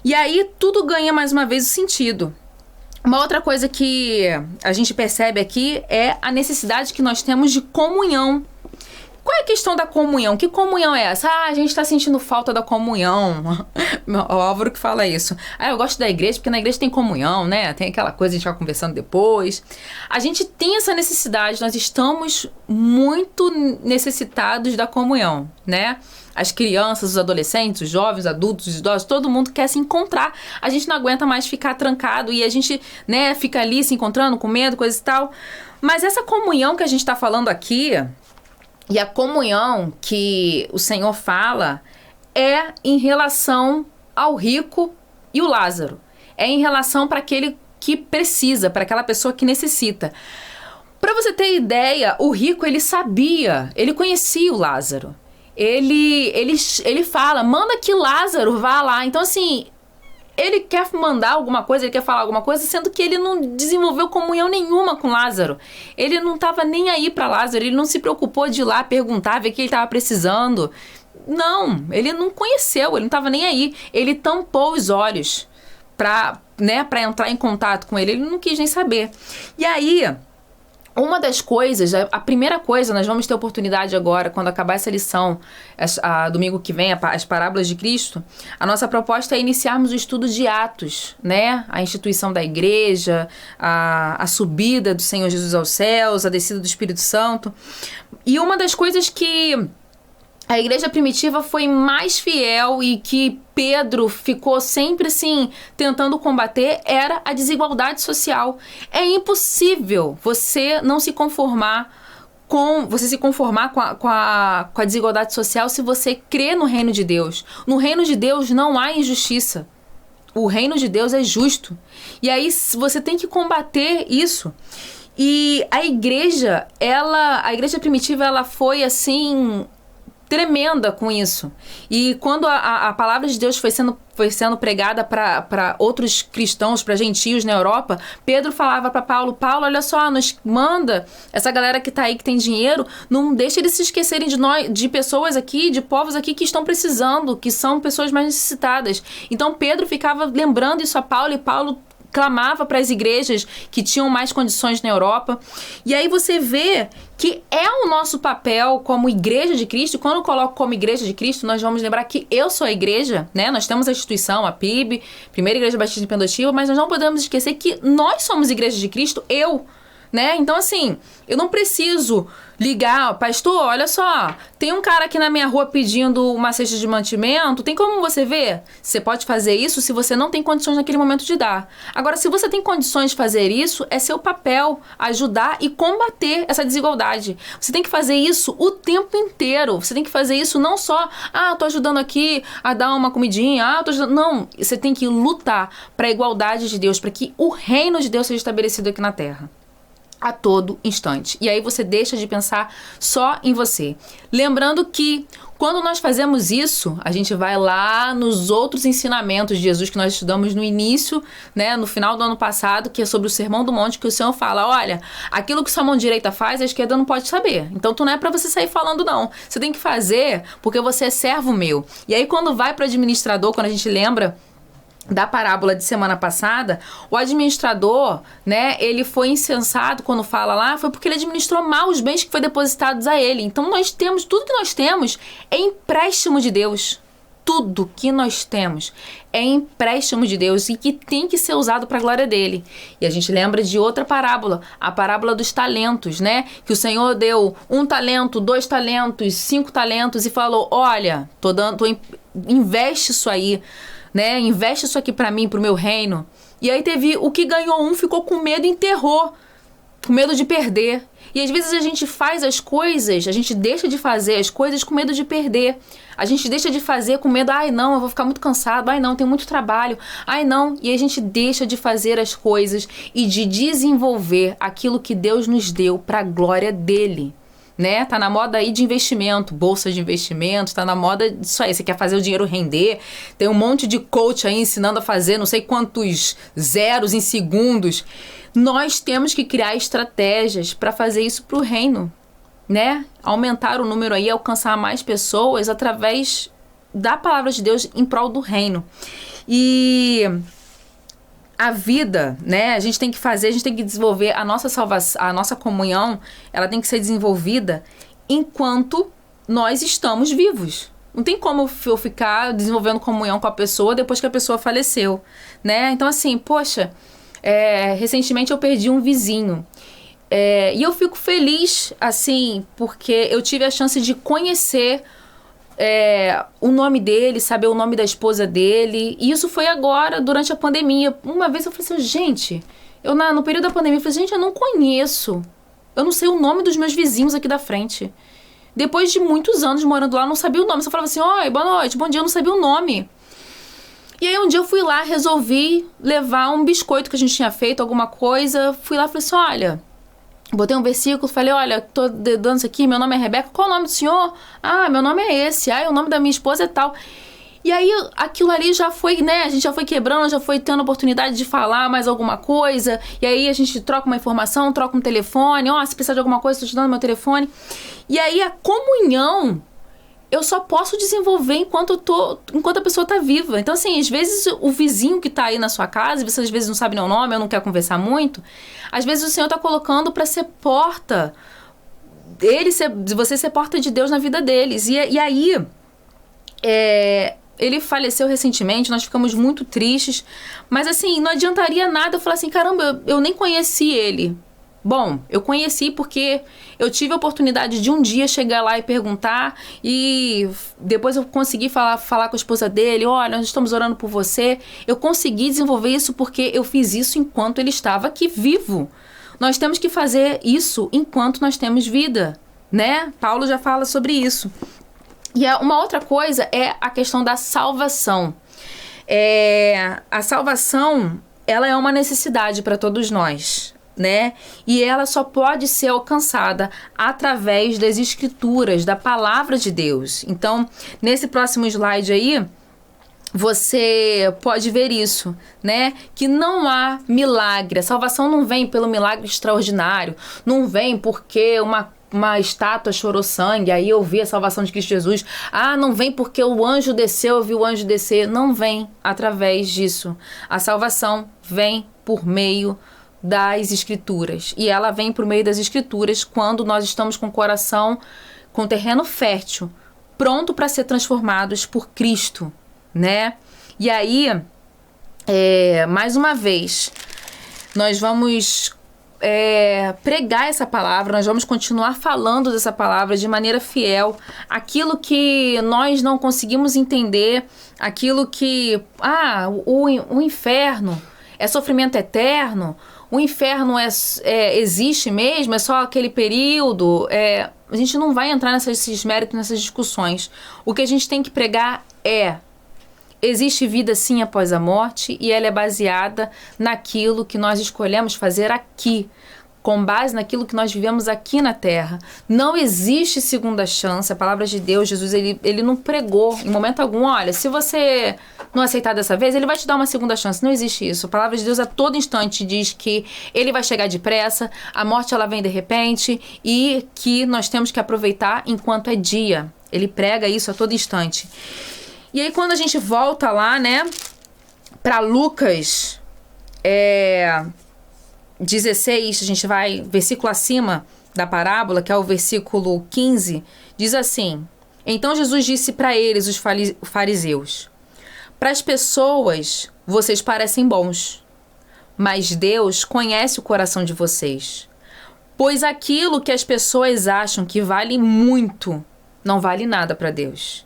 E aí, tudo ganha mais uma vez o sentido. Uma outra coisa que a gente percebe aqui é a necessidade que nós temos de comunhão. Qual é a questão da comunhão? Que comunhão é essa? A gente está sentindo falta da comunhão. O Álvaro que fala isso. Eu gosto da igreja porque na igreja tem comunhão, né? Tem aquela coisa, a gente vai conversando depois. A gente tem essa necessidade, nós estamos muito necessitados da comunhão, né? As crianças, os adolescentes, os jovens, os adultos, os idosos, todo mundo quer se encontrar. A gente não aguenta mais ficar trancado e a gente, né, fica ali se encontrando com medo, coisa e tal. Mas essa comunhão que a gente está falando aqui... E a comunhão que o Senhor fala é em relação ao rico e o Lázaro. É em relação para aquele que precisa, para aquela pessoa que necessita. Para você ter ideia, o rico, ele sabia, ele conhecia o Lázaro. Ele fala, manda que Lázaro vá lá. Então, assim... Ele quer mandar alguma coisa, ele quer falar alguma coisa, sendo que ele não desenvolveu comunhão nenhuma com Lázaro. Ele não estava nem aí para Lázaro, ele não se preocupou de ir lá perguntar, ver o que ele estava precisando. Não, ele não conheceu, ele não estava nem aí. Ele tampou os olhos para entrar em contato com ele não quis nem saber. E aí... Uma das coisas, a primeira coisa, nós vamos ter oportunidade agora, quando acabar essa lição, domingo que vem, as parábolas de Cristo, a nossa proposta é iniciarmos o estudo de Atos, né? A instituição da igreja, a subida do Senhor Jesus aos céus, a descida do Espírito Santo. E uma das coisas que a igreja primitiva foi mais fiel e que Pedro ficou sempre assim tentando combater era a desigualdade social. É impossível você não se conformar com a desigualdade social se você crê no reino de Deus. No reino de Deus não há injustiça. O reino de Deus é justo. E aí você tem que combater isso. E a igreja primitiva, ela foi assim tremenda com isso. E quando a palavra de Deus foi sendo pregada para outros cristãos, para gentios na Europa, Pedro falava para Paulo, olha só, nos manda essa galera que tá aí, que tem dinheiro, não deixa eles se esquecerem de nós, de pessoas aqui, de povos aqui que estão precisando, que são pessoas mais necessitadas. Então Pedro ficava lembrando isso a Paulo, e Paulo clamava para as igrejas que tinham mais condições na Europa. E aí você vê que é o nosso papel como igreja de Cristo. Quando eu coloco como igreja de Cristo, nós vamos lembrar que eu sou a igreja, né? Nós temos a instituição, a PIB, Primeira Igreja Batista de Pendotiba, mas nós não podemos esquecer que nós somos igreja de Cristo, né? Então, assim, eu não preciso ligar, pastor, olha só, tem um cara aqui na minha rua pedindo uma cesta de mantimento, tem como você ver? Você pode fazer isso se você não tem condições naquele momento de dar. Agora, se você tem condições de fazer isso, é seu papel ajudar e combater essa desigualdade. Você tem que fazer isso o tempo inteiro. Você tem que fazer isso não só, tô ajudando aqui a dar uma comidinha, tô ajudando. Não, você tem que lutar para a igualdade de Deus, para que o reino de Deus seja estabelecido aqui na terra a todo instante. E aí você deixa de pensar só em você. Lembrando que quando nós fazemos isso, a gente vai lá nos outros ensinamentos de Jesus que nós estudamos no início, né, no final do ano passado, que é sobre o Sermão do Monte, que o Senhor fala, olha, aquilo que sua mão direita faz, a esquerda não pode saber. Então tu não é para você sair falando, não. Você tem que fazer porque você é servo meu. E aí quando vai para o administrador, quando a gente lembra da parábola de semana passada, o administrador, né, ele foi insensato quando fala lá, foi porque ele administrou mal os bens que foi depositados a ele. Então tudo que nós temos é empréstimo de Deus. Tudo que nós temos é empréstimo de Deus e que tem que ser usado para a glória dele. E a gente lembra de outra parábola, a parábola dos talentos, né? Que o Senhor deu 1 talento, 2 talentos, 5 talentos e falou, olha, investe isso aí, né? Investe isso aqui para mim, para o meu reino. E aí teve o que ganhou um, ficou com medo e enterrou, com medo de perder. E às vezes a gente faz as coisas, a gente deixa de fazer as coisas com medo de perder. A gente deixa de fazer com medo, ai não, eu vou ficar muito cansado, ai não, tem muito trabalho, ai não. E a gente deixa de fazer as coisas e de desenvolver aquilo que Deus nos deu para a glória dele. Né? Tá na moda aí de investimento, bolsa de investimento, tá na moda disso aí, você quer fazer o dinheiro render, tem um monte de coach aí ensinando a fazer não sei quantos zeros em segundos. Nós temos que criar estratégias para fazer isso pro reino, né? Aumentar o número aí, alcançar mais pessoas através da palavra de Deus em prol do reino. E a vida, né? A gente tem que desenvolver a nossa salvação, a nossa comunhão, ela tem que ser desenvolvida enquanto nós estamos vivos. Não tem como eu ficar desenvolvendo comunhão com a pessoa depois que a pessoa faleceu, né? Então, assim, poxa, recentemente eu perdi um vizinho. E eu fico feliz, assim, porque eu tive a chance de conhecer o nome dele, saber o nome da esposa dele. E isso foi agora, durante a pandemia. Uma vez eu falei assim, gente, no período da pandemia, eu falei, gente, eu não conheço. Eu não sei o nome dos meus vizinhos aqui da frente. Depois de muitos anos morando lá, eu não sabia o nome. Você falava assim, oi, boa noite, bom dia, eu não sabia o nome. E aí um dia eu fui lá, resolvi levar um biscoito que a gente tinha feito, alguma coisa. Fui lá e falei assim, olha, botei um versículo, falei, olha, tô dando isso aqui, meu nome é Rebeca, qual é o nome do senhor? Ah, meu nome é esse, o nome da minha esposa é tal. E aí aquilo ali já foi, né, a gente já foi quebrando, já foi tendo oportunidade de falar mais alguma coisa, e aí a gente troca uma informação, troca um telefone, se precisar de alguma coisa, tô te dando meu telefone. E aí a comunhão eu só posso desenvolver enquanto a pessoa tá viva. Então, assim, às vezes o vizinho que tá aí na sua casa, você às vezes não sabe nem o nome, ou não quer conversar muito, às vezes o Senhor tá colocando para ser porta, você ser porta de Deus na vida deles. E aí, ele faleceu recentemente, nós ficamos muito tristes, mas assim, não adiantaria nada eu falar assim, caramba, eu nem conheci ele. Bom, eu conheci porque eu tive a oportunidade de um dia chegar lá e perguntar, e depois eu consegui falar com a esposa dele, olha, nós estamos orando por você. Eu consegui desenvolver isso porque eu fiz isso enquanto ele estava aqui vivo. Nós temos que fazer isso enquanto nós temos vida, né? Paulo já fala sobre isso. E uma outra coisa é a questão da salvação. A salvação, ela é uma necessidade para todos nós, né? E ela só pode ser alcançada através das escrituras, da palavra de Deus. Então, nesse próximo slide aí, você pode ver isso, né? Que não há milagre. A salvação não vem pelo milagre extraordinário, não vem porque uma estátua chorou sangue, aí eu vi a salvação de Cristo Jesus. Não vem porque o anjo desceu, eu vi o anjo descer. Não vem através disso. A salvação vem por meio das escrituras, e ela vem por meio das escrituras quando nós estamos com o coração, com terreno fértil, pronto para ser transformados por Cristo, né? E aí, mais uma vez, nós vamos pregar essa palavra, nós vamos continuar falando dessa palavra de maneira fiel. Aquilo que nós não conseguimos entender, aquilo que, o inferno é sofrimento eterno, o inferno existe mesmo, é só aquele período. A gente não vai entrar nesses méritos, nessas discussões. O que a gente tem que pregar existe vida sim após a morte, e ela é baseada naquilo que nós escolhemos fazer aqui, com base naquilo que nós vivemos aqui na terra. Não existe segunda chance. A palavra de Deus, Jesus, ele não pregou em momento algum, olha, se você não aceitar dessa vez, ele vai te dar uma segunda chance. Não existe isso. A palavra de Deus a todo instante diz que ele vai chegar depressa, a morte ela vem de repente, e que nós temos que aproveitar enquanto é dia. Ele prega isso a todo instante. E aí quando a gente volta lá, né, para Lucas 16, a gente vai versículo acima da parábola, que é o versículo 15, diz assim: então Jesus disse para eles, os fariseus, para as pessoas vocês parecem bons, mas Deus conhece o coração de vocês, pois aquilo que as pessoas acham que vale muito, não vale nada para Deus.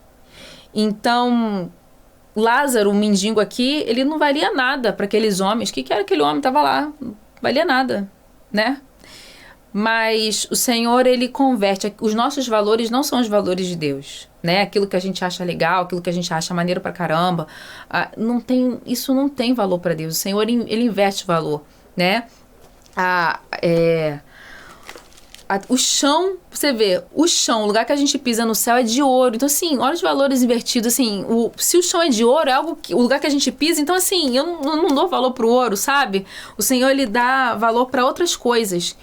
Então, Lázaro, o mendigo aqui, ele não valia nada para aqueles homens. O que era aquele homem? Tava lá, não valia nada, né? Mas o Senhor, ele converte. Os nossos valores não são os valores de Deus, né? Aquilo que a gente acha legal, aquilo que a gente acha maneiro pra caramba, isso não tem valor para Deus. O Senhor, ele inverte valor, né? O chão, você vê, o chão, o lugar que a gente pisa no céu é de ouro. Então, assim, olha os valores invertidos, assim, se o chão é de ouro, é algo que, o lugar que a gente pisa, então, assim, eu não dou valor pro ouro, sabe? O Senhor, ele dá valor para outras coisas.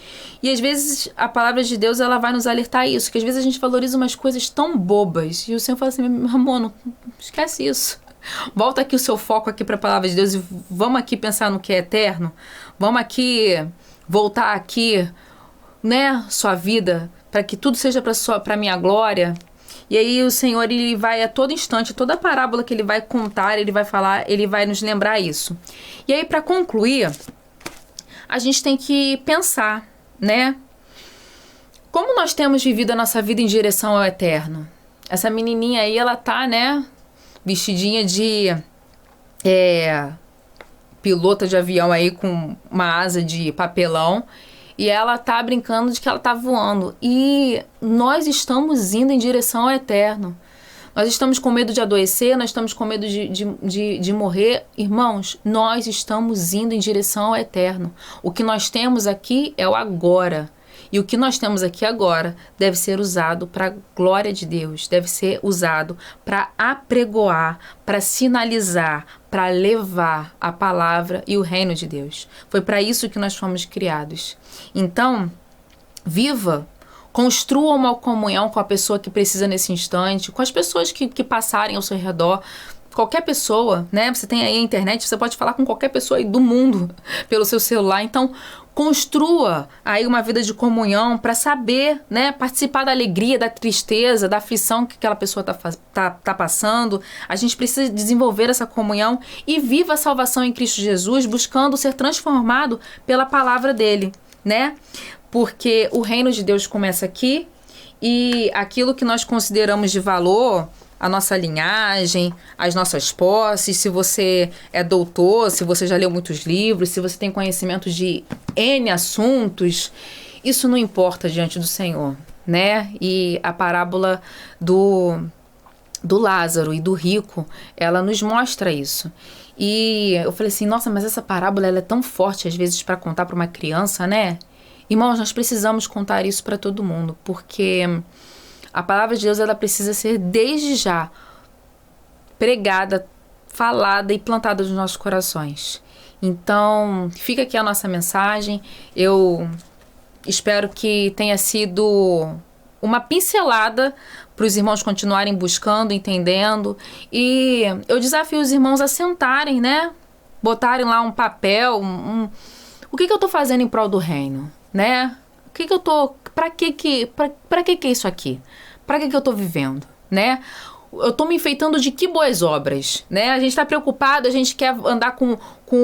E, às vezes, a palavra de Deus, ela vai nos alertar a isso, que às vezes a gente valoriza umas coisas tão bobas. E o Senhor fala assim, meu amor, não esquece isso. Volta aqui o seu foco aqui para a palavra de Deus e vamos aqui pensar no que é eterno. Vamos aqui voltar aqui, né, sua vida, para que tudo seja para minha glória. E aí o Senhor, ele vai a todo instante, toda parábola que ele vai contar, ele vai falar, ele vai nos lembrar isso. E aí, para concluir, a gente tem que pensar, né, como nós temos vivido a nossa vida em direção ao eterno. Essa menininha aí, ela tá, né, vestidinha de pilota de avião aí com uma asa de papelão. E ela tá brincando de que ela tá voando. E nós estamos indo em direção ao eterno. Nós estamos com medo de adoecer, nós estamos com medo de morrer. Irmãos, nós estamos indo em direção ao eterno. O que nós temos aqui é o agora. E o que nós temos aqui agora deve ser usado para a glória de Deus, deve ser usado para apregoar, para sinalizar, para levar a palavra e o reino de Deus. Foi para isso que nós fomos criados. Então, viva, construa uma comunhão com a pessoa que precisa nesse instante, com as pessoas que passarem ao seu redor. Qualquer pessoa, né? Você tem aí a internet, você pode falar com qualquer pessoa aí do mundo pelo seu celular. Então, construa aí uma vida de comunhão para saber, né? Participar da alegria, da tristeza, da aflição que aquela pessoa tá passando. A gente precisa desenvolver essa comunhão e viva a salvação em Cristo Jesus, buscando ser transformado pela palavra dele, né? Porque o reino de Deus começa aqui e aquilo que nós consideramos de valor, a nossa linhagem, as nossas posses, se você é doutor, se você já leu muitos livros, se você tem conhecimento de N assuntos, isso não importa diante do Senhor, né? E a parábola do Lázaro e do rico, ela nos mostra isso. E eu falei assim, nossa, mas essa parábola ela é tão forte às vezes para contar para uma criança, né? Irmãos, nós precisamos contar isso para todo mundo, porque a palavra de Deus, ela precisa ser desde já pregada, falada e plantada nos nossos corações. Então, fica aqui a nossa mensagem. Eu espero que tenha sido uma pincelada para os irmãos continuarem buscando, entendendo. E eu desafio os irmãos a sentarem, né? Botarem lá um papel, o que eu estou fazendo em prol do reino, né? O que eu tô... Para que é isso aqui? Para que eu tô vivendo, né? Eu tô me enfeitando de que boas obras, né? A gente tá preocupado, a gente quer andar com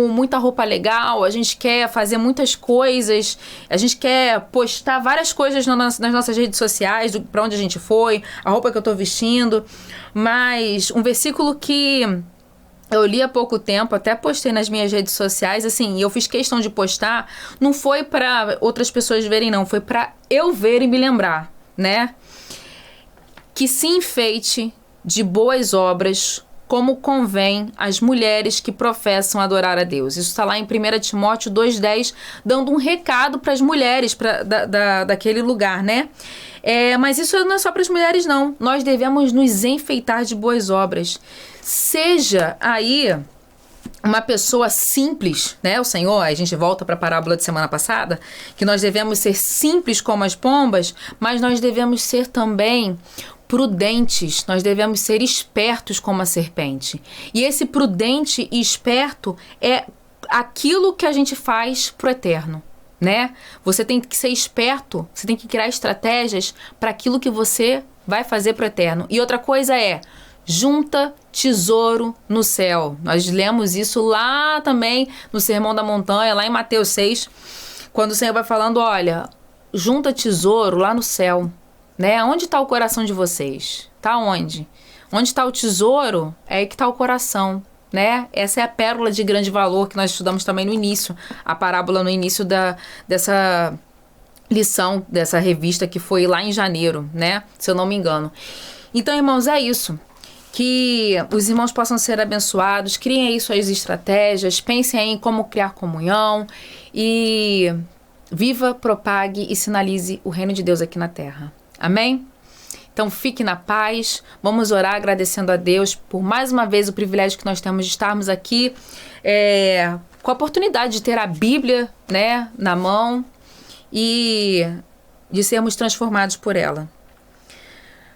muita roupa legal, a gente quer fazer muitas coisas, a gente quer postar várias coisas nas nossas redes sociais, para onde a gente foi, a roupa que eu tô vestindo. Mas um versículo que eu li há pouco tempo, até postei nas minhas redes sociais, assim, e eu fiz questão de postar, não foi para outras pessoas verem, não, foi para eu ver e me lembrar, né? Que se enfeite de boas obras, como convém às mulheres que professam adorar a Deus. Isso está lá em 1 Timóteo 2,10, dando um recado para as mulheres daquele lugar, né? Mas isso não é só para as mulheres, não. Nós devemos nos enfeitar de boas obras. Seja aí uma pessoa simples, né? O Senhor, a gente volta para a parábola de semana passada, que nós devemos ser simples como as pombas, mas nós devemos ser também prudentes, nós devemos ser espertos como a serpente. E esse prudente e esperto é aquilo que a gente faz pro eterno, né? Você tem que ser esperto, você tem que criar estratégias para aquilo que você vai fazer pro eterno. E outra coisa é, junta tesouro no céu. Nós lemos isso lá também no Sermão da Montanha, lá em Mateus 6, quando o Senhor vai falando, olha, junta tesouro lá no céu, né? Onde está o coração de vocês? Está onde? Onde está o tesouro, é aí que está o coração, né? Essa é a pérola de grande valor que nós estudamos também no início, a parábola no início dessa lição, dessa revista que foi lá em janeiro, né? Se eu não me engano. Então, irmãos, é isso. Que os irmãos possam ser abençoados, criem aí suas estratégias, pensem aí em como criar comunhão e viva, propague e sinalize o reino de Deus aqui na terra. Amém? Então fique na paz, vamos orar agradecendo a Deus por mais uma vez o privilégio que nós temos de estarmos aqui com a oportunidade de ter a Bíblia, né, na mão e de sermos transformados por ela.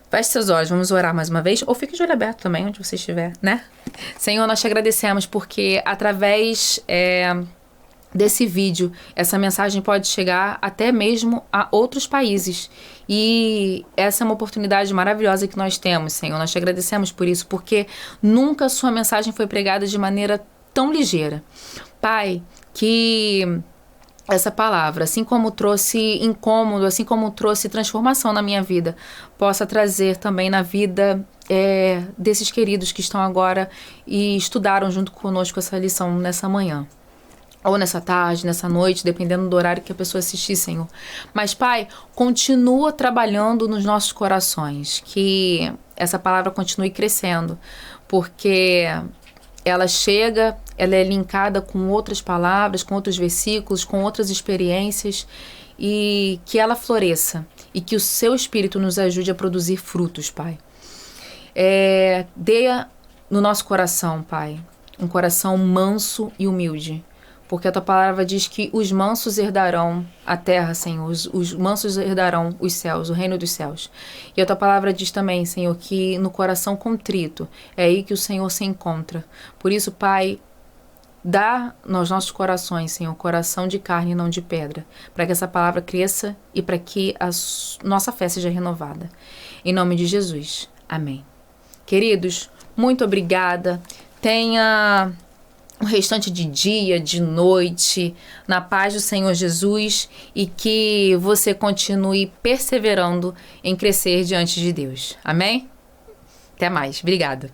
Feche seus olhos, vamos orar mais uma vez, ou fique de olho aberto também, onde você estiver, né? Senhor, nós te agradecemos porque através desse vídeo, essa mensagem pode chegar até mesmo a outros países. E essa é uma oportunidade maravilhosa que nós temos, Senhor. Nós te agradecemos por isso, porque nunca a sua mensagem foi pregada de maneira tão ligeira. Pai, que essa palavra, assim como trouxe incômodo, assim como trouxe transformação na minha vida, possa trazer também na vida desses queridos que estão agora e estudaram junto conosco essa lição nessa manhã. Ou nessa tarde, nessa noite, dependendo do horário que a pessoa assistir, Senhor. Mas, Pai, continua trabalhando nos nossos corações, que essa palavra continue crescendo, porque ela chega, ela é linkada com outras palavras, com outros versículos, com outras experiências, e que ela floresça, e que o Seu Espírito nos ajude a produzir frutos, Pai. Dê no nosso coração, Pai, um coração manso e humilde, porque a Tua palavra diz que os mansos herdarão a terra, Senhor. Os mansos herdarão os céus, o reino dos céus. E a Tua palavra diz também, Senhor, que no coração contrito é aí que o Senhor se encontra. Por isso, Pai, dá nos nossos corações, Senhor, coração de carne e não de pedra, para que essa palavra cresça e para que a nossa fé seja renovada. Em nome de Jesus. Amém. Queridos, muito obrigada. Tenha o restante de dia, de noite, na paz do Senhor Jesus, e que você continue perseverando em crescer diante de Deus. Amém? Até mais. Obrigada.